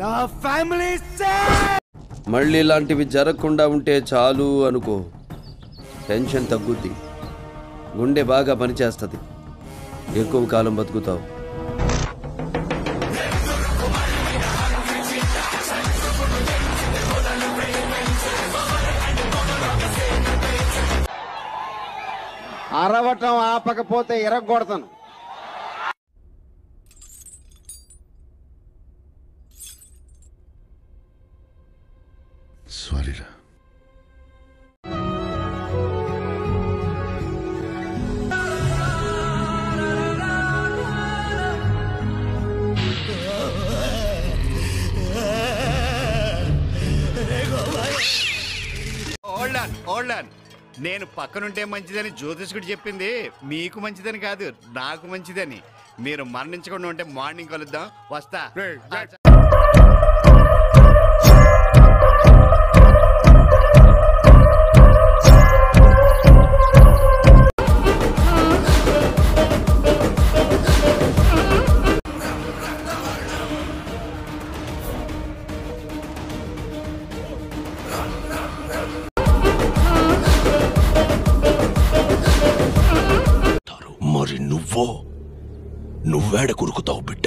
నా ఫ్యామిలీ మళ్ళీ ఇలాంటివి జరగకుండా ఉంటే చాలు అనుకో. టెన్షన్ తగ్గుద్ది, గుండె బాగా పనిచేస్తుంది, ఎక్కువ కాలం బతుకుతావు. అరవటం ఆపకపోతే ఎరగొడతాను. సారీరా. నేను పక్కనుంటే మంచిదని జ్యోతిష్కుడు చెప్పింది మీకు మంచిదని కాదు, నాకు మంచిదని. మీరు మరణించకుండా ఉంటే మార్నింగ్ కలుద్దాం. వస్తా. మరి నువ్వేడ కురుకుతావు బిడ్డ?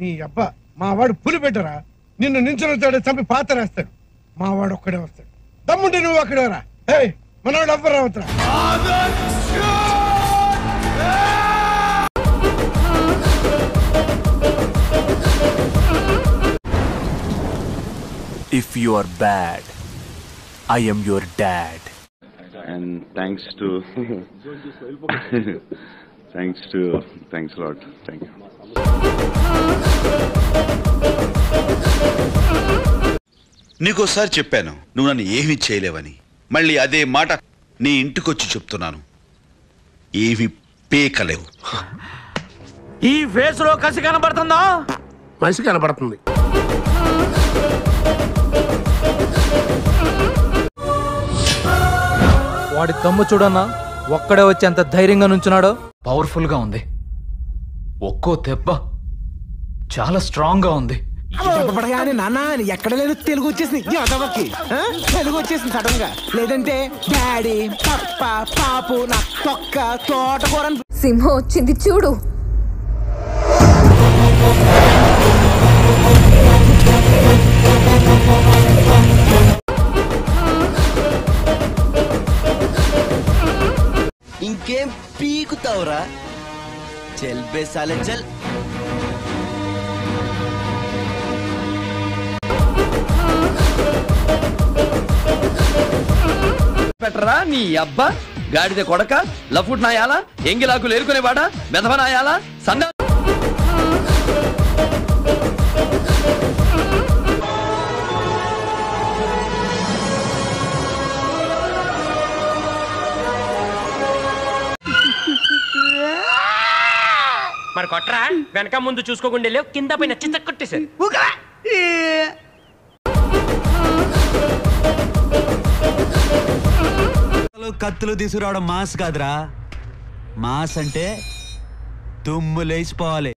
నీ అబ్బా మావాడు పులి పెట్టరా, నిన్ను నించుని చంపి పాతరేస్తాడు. మావాడు ఒక్కడే వస్తాడు. దమ్ముంటే నువ్వు అక్కడే రా. మనవాడు ఎవ్వరు రావద్దురా. If you are bad, I am your dad. And thanks a lot. Thank you. నీకోసారి చెప్పాను నువ్వు నన్ను ఏమీ చేయలేవని. మళ్ళీ అదే మాట నీ ఇంటికొచ్చి చెప్తున్నాను. ఏమీ పేకలేవు. ఈ ఫేస్ లో కసి కనబడుతుందా? మనిషి కనబడుతుంది. వాడి తమ్ము చూడన్నా, ఒక్కడే వచ్చి ఎంత ధైర్యంగా నుంచున్నాడో. పవర్ఫుల్ గా ఉంది, ఒక్కో దెబ్బ చాలా స్ట్రాంగ్ గా ఉంది. చెప్పబడగానే నాన్న ఎక్కడ లేదు తెలుగు వచ్చేసింది. తెలుగు వచ్చేసింది సడన్ గా. లేదంటే డాడీ పప్ప పాపు నా తొక్క తోటకూర. సింహం వచ్చింది చూడు. ఇంకేం పీకుతావురా? చల్ బే సాలే చల్. పెట్టరా నీ అబ్బా గాడిద కొడక, లఫుట్ నాయాలా, ఎంగిలాకులు ఏరుకునేవాడా, మెదవ నాయాలా, సంద. మరి కొట్రా, వెనక ముందు చూసుకోకుండా లేవు, కింద పైన చిత్త కొట్టేశారు. కత్తులు తీసుకురావడం మాస్ కాదురా. మాస్ అంటే దుమ్ము లేచిపోవాలి.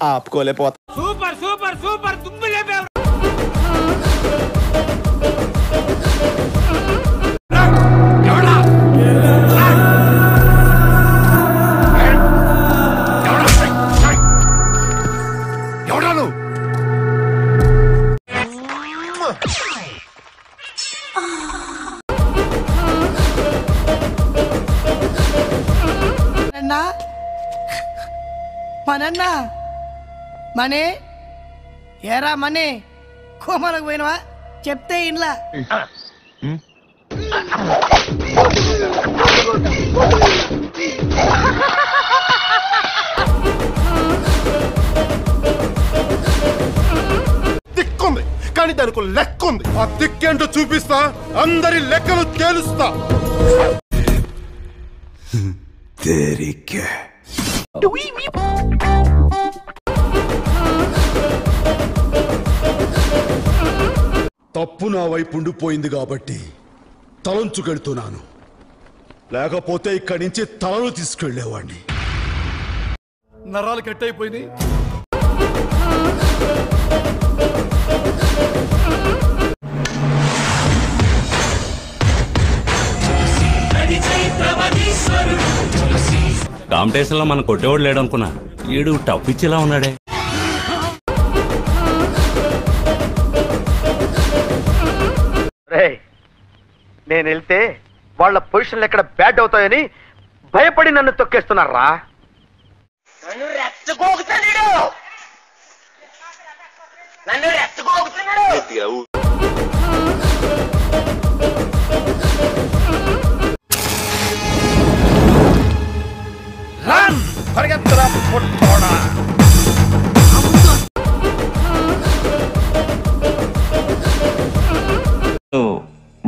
ఆపుకోలేకపోతా. సూపర్ సూపర్ సూపర్ దుమ్ము లేపే. మనన్నా మనే ఏరా మనే కోమలకు పోయినవా? చెప్తే ఇండ్లా దానికి లెక్క ఉంది. ఆ తిక్కేంటో చూపిస్తా, అందరి లెక్కలు తేలుస్తా. తప్పు నా వైపు ఉండిపోయింది కాబట్టి తలంచుకెళ్తున్నాను. లేకపోతే ఇక్కడి నుంచి తలలు తీసుకెళ్లేవాడిని. నరాలు కట్ అయిపోయినాయి. కాంపిటీషన్ లో మనం కొట్టేవాడు లేడు అనుకున్నా, ఈడు టఫ్ ఇచ్చేలా ఉన్నాడే. నేను వెళ్తే వాళ్ళ పొజిషన్లు ఎక్కడ బ్యాడ్ అవుతాయని భయపడి నన్ను తొక్కేస్తున్నారా?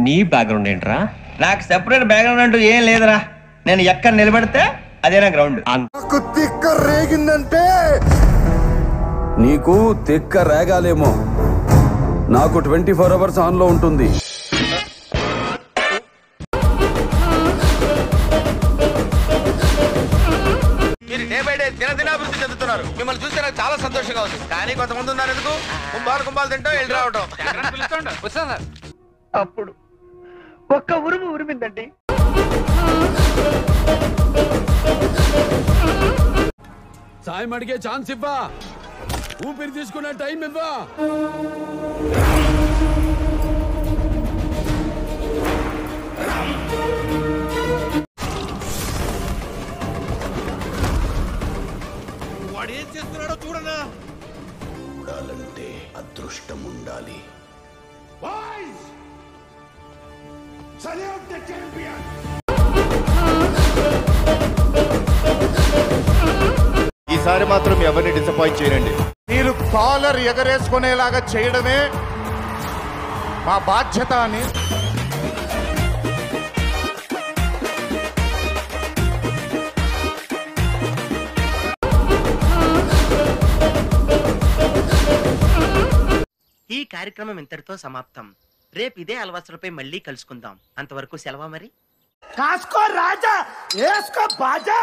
నీ బ్యాక్గ్రౌండ్ ఏంట్రా? నాకు సెపరేట్ బ్యాక్గ్రౌండ్ అంటూ ఏం లేదురా. నేను ఎక్కడ నిలబెడితే అదే నా గ్రౌండ్. నాకు తిక్క రేగిందంటే నీకు తిక్క రేగాలేమో, నాకు 24 hours ఆన్ లో ఉంటుంది. మీరు డే బై డే దినదినాభివృద్ధి చెందుతున్నారు. మిమ్మల్ని చూస్తే నాకు చాలా సంతోషంగా ఉంది. కానీ కొంతమంది ఉన్నారు ఎందుకు కుంభాలు తింటాం వెళ్ళి రావటం. అప్పుడు ఒక్క ఉరుము ఉరిమిందండి. సాయం అడిగే ఛాన్స్ ఇవ్వా, ఊపిరి తీసుకునే టైం ఇవ్వా. వాడు ఏం చేస్తున్నాడో చూడనా? చూడాలంటే అదృష్టం ఉండాలి. ఈసారి మాత్రం ఎవరిని డిసప్పాయింట్ చేయండి. మీరు కాలర్ ఎగరేసుకునేలాగా చేయడమే మా బాధ్యత అని ఈ కార్యక్రమం ఇంతటితో సమాప్తం. రేపు ఇదే అలవాసులపై మళ్ళీ కలుసుకుందాం. అంతవరకు సెలవా మరి. కాసుకో రాజా, వేసుకో బాజా.